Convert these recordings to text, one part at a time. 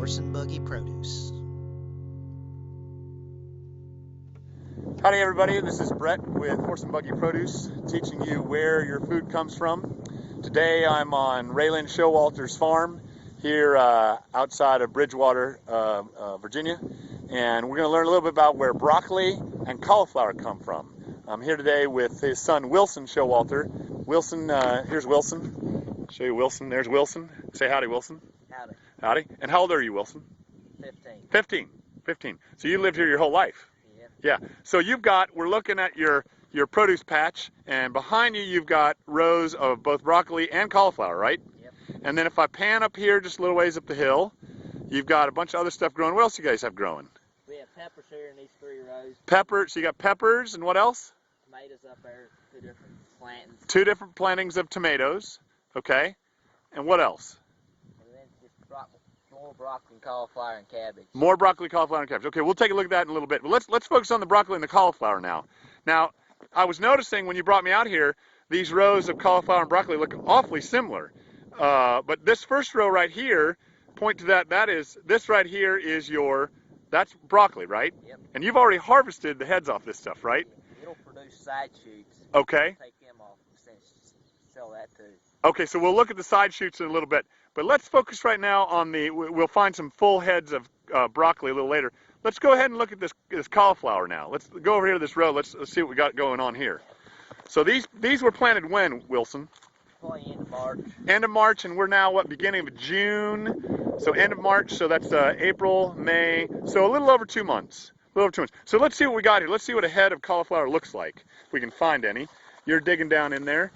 Horse and Buggy Produce. Howdy everybody, this is Brett with Horse and Buggy Produce, teaching you where your food comes from. Today I'm on Wilson Showalter's farm here outside of Bridgewater, Virginia, and we're going to learn a little bit about where broccoli and cauliflower come from. I'm here today with his son Wilson Showalter. Wilson, here's Wilson. Show you Wilson. There's Wilson. Say howdy, Wilson. Howdy. Howdy. And how old are you, Wilson? 15. 15. So you lived here your whole life? Yeah. So we're looking at your produce patch, and behind you you've got rows of both broccoli and cauliflower, right? Yep. And then if I pan up here just a little ways up the hill, you've got a bunch of other stuff growing. What else do you guys have growing? We have peppers here in these 3 rows. Peppers. So you got peppers, and what else? Tomatoes up there, 2 different plantings. 2 different plantings of tomatoes. Okay. And what else? And then just more broccoli, cauliflower, and cabbage. More broccoli, cauliflower, and cabbage. Okay, we'll take a look at that in a little bit. But let's focus on the broccoli and the cauliflower now. Now, I was noticing when you brought me out here, these rows of cauliflower and broccoli look awfully similar. But this first row right here, point to that. This right here is that's broccoli, right? Yep. And you've already harvested the heads off this stuff, right? It'll produce side shoots. Okay. We'll take them off and sell that too. Okay, so we'll look at the side shoots in a little bit. But let's focus right now on we'll find some full heads of broccoli a little later. Let's go ahead and look at this cauliflower now. Let's go over here to this row. Let's see what we got going on here. So these were planted when, Wilson? Probably end of March. End of March, and we're now, what, beginning of June? So end of March, so that's April, May, so a little over 2 months. So let's see what we got here. Let's see what a head of cauliflower looks like, if we can find any. You're digging down in there.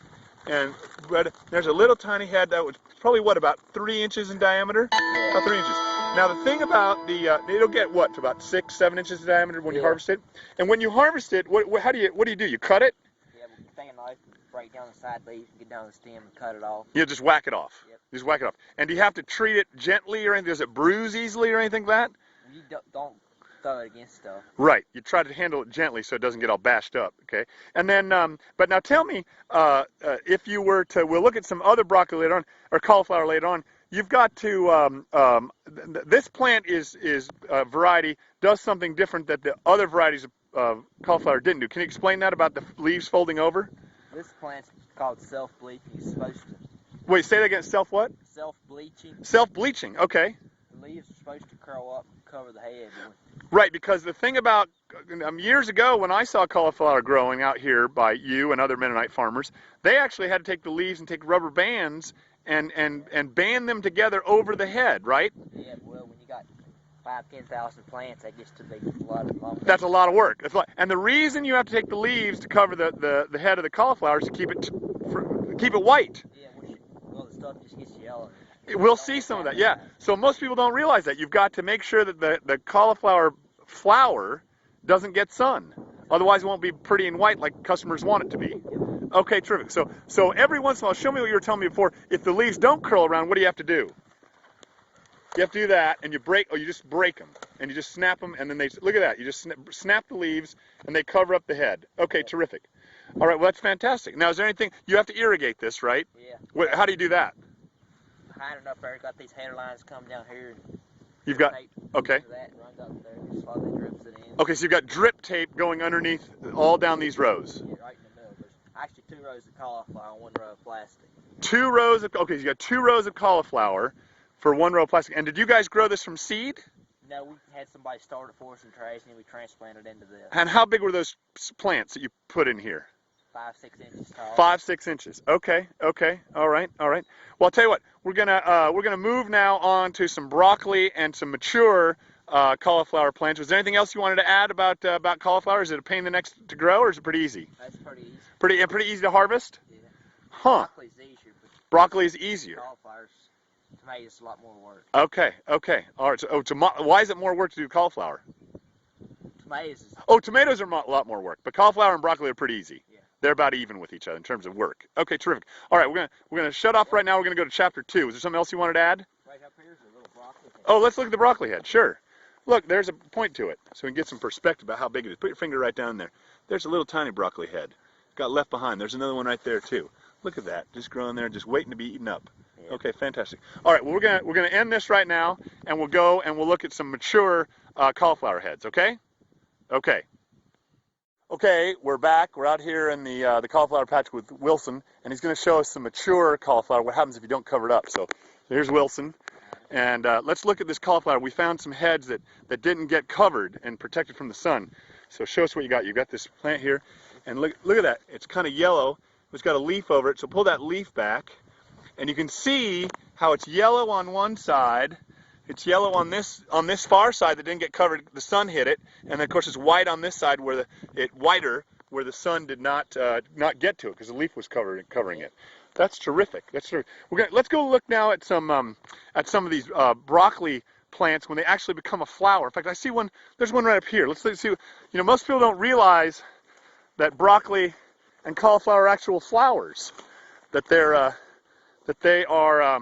But there's a little tiny head that was probably, what, about 3 inches in diameter? Yeah. About 3 inches. Now the thing about it'll get what, to about 6, 7 inches in diameter when you harvest it. And when you harvest it, what do you do? You cut it? Yeah, we can take a knife and break down the side leaves and get down the stem and cut it off. You just whack it off. Yep. Just whack it off. And do you have to treat it gently or anything? Does it bruise easily or anything like that? You don't throw it against stuff. Right. You try to handle it gently so it doesn't get all bashed up. Okay. And then, but now tell me, if you were to, we'll look at some other broccoli later on, or cauliflower later on. You've got to, this plant is variety does something different that the other varieties of cauliflower didn't do. Can you explain that about the leaves folding over? This plant's called self-bleaching. It's supposed to. Wait, say that again. Self what? Self-bleaching. Self-bleaching. Okay. The leaves are supposed to curl up and cover the head. Right, because the thing about years ago when I saw cauliflower growing out here by you and other Mennonite farmers, they actually had to take the leaves and take rubber bands and band them together over the head, right? Yeah, well, when you got 5,000-10,000 plants, that gets to be a lot of long. That's a lot of work. And the reason you have to take the leaves to cover the head of the cauliflower is to keep it white. Yeah, well, the stuff just gets yellow. We'll see some of that, yeah. So most people don't realize that. You've got to make sure that the cauliflower flower doesn't get sun. Otherwise it won't be pretty and white like customers want it to be. Okay, terrific. So every once in a while, show me what you were telling me before. If the leaves don't curl around, what do you have to do? You have to do that, and you just break them, and you just snap them, and then look at that. You just snap the leaves, and they cover up the head. Okay, terrific. All right, well, that's fantastic. Now, is there anything, you have to irrigate this, right? Yeah. How do you do that? Behind it up there, got these hair lines coming down here. You've got, okay. That runs up there, just slowly drips it in. Okay, so you've got drip tape going underneath all down these rows. Yeah, right in the middle. There's actually 2 rows of cauliflower and 1 row of plastic. 2 rows of, okay, so you got 2 rows of cauliflower for 1 row of plastic. And did you guys grow this from seed? No, we had somebody start it for us in trash, and then we transplanted into this. And how big were those plants that you put in here? 5-6 inches tall. 5-6 inches. Okay. All right. Well, I'll tell you what. We're gonna move now on to some broccoli and some mature cauliflower plants. Was there anything else you wanted to add about cauliflower? Is it a pain in the neck to grow, or is it pretty easy? That's pretty easy. Pretty easy to harvest? Yeah. Huh. Broccoli's easier, but broccoli is easier. Cauliflower's, tomatoes, a lot more work. Okay. All right. So, why is it more work to do cauliflower? Tomatoes is... Oh, tomatoes are a lot more work, but cauliflower and broccoli are pretty easy. Yeah. They're about even with each other in terms of work. Okay, terrific. All right, we're gonna shut off right now. We're gonna go to chapter 2. Is there something else you wanted to add? Right up here is a little broccoli head. Oh, let's look at the broccoli head. Sure. Look, there's a point to it, so we can get some perspective about how big it is. Put your finger right down there. There's a little tiny broccoli head. Got left behind. There's another one right there too. Look at that, just growing there, just waiting to be eaten up. Yeah. Yeah. Okay, fantastic. All right, well we're gonna end this right now, and we'll go and we'll look at some mature cauliflower heads. Okay? Okay. Okay, we're back. We're out here in the cauliflower patch with Wilson, and he's going to show us some mature cauliflower. What happens if you don't cover it up? So here's Wilson, and let's look at this cauliflower. We found some heads that didn't get covered and protected from the sun. So show us what you got. You've got this plant here, and look at that. It's kind of yellow. It's got a leaf over it. So pull that leaf back, and you can see how it's yellow on one side. It's yellow on this far side that didn't get covered. The sun hit it, and then of course it's white on this side where whiter where the sun did not get to it because the leaf was covering it. That's terrific. That's terrific. Let's go look now at some of these broccoli plants when they actually become a flower. In fact, I see one. There's one right up here. Let's see. You know, most people don't realize that broccoli and cauliflower are actual flowers. That they are.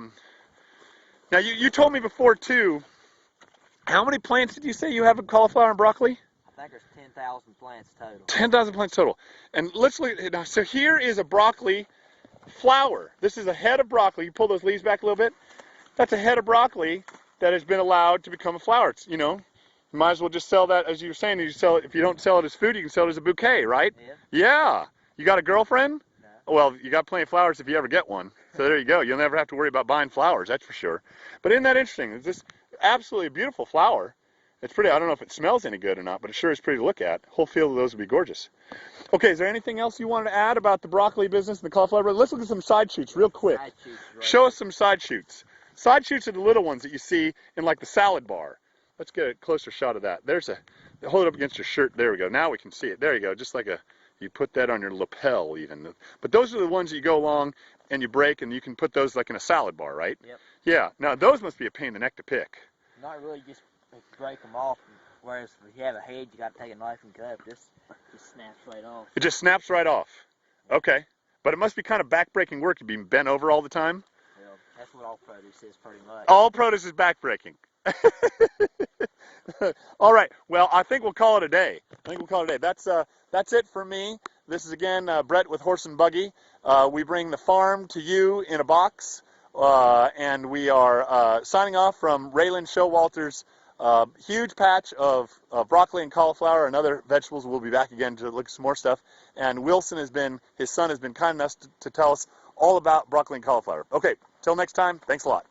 Now, you told me before, too, how many plants did you say you have of cauliflower and broccoli? I think there's 10,000 plants total. 10,000 plants total. And let's look at now. So here is a broccoli flower. This is a head of broccoli. You pull those leaves back a little bit. That's a head of broccoli that has been allowed to become a flower. It's, you know, you might as well just sell that, as you were saying. You sell it, if you don't sell it as food, you can sell it as a bouquet, right? Yeah. Yeah. You got a girlfriend? No. Well, you got plenty of flowers if you ever get one. So there you go. You'll never have to worry about buying flowers, that's for sure. But isn't that interesting? It's this absolutely beautiful flower. It's pretty. I don't know if it smells any good or not, but it sure is pretty to look at. A whole field of those would be gorgeous. Okay, is there anything else you wanted to add about the broccoli business and the cauliflower? Let's look at some side shoots real quick. Side shoots, right. Show us some side shoots. Side shoots are the little ones that you see in like the salad bar. Let's get a closer shot of that. Hold it up against your shirt. There we go. Now we can see it. There you go. Just like you put that on your lapel even. But those are the ones that you go along and you break, and you can put those like in a salad bar, right? Yep. Yeah. Now those must be a pain in the neck to pick. Not really, just break them off. Whereas if you have a head, you got to take a knife and cut. This just snaps right off. It just snaps right off. Okay. But it must be kind of back-breaking work to be bent over all the time. Well, that's what all produce is pretty much. All produce is back-breaking. All right. Well, I think we'll call it a day. That's it for me. This is again Brett with Horse and Buggy. We bring the farm to you in a box, and we are signing off from Wilson Showalter's huge patch of broccoli and cauliflower and other vegetables. We'll be back again to look at some more stuff. And Wilson his son has been kind enough to tell us all about broccoli and cauliflower. Okay, till next time, thanks a lot.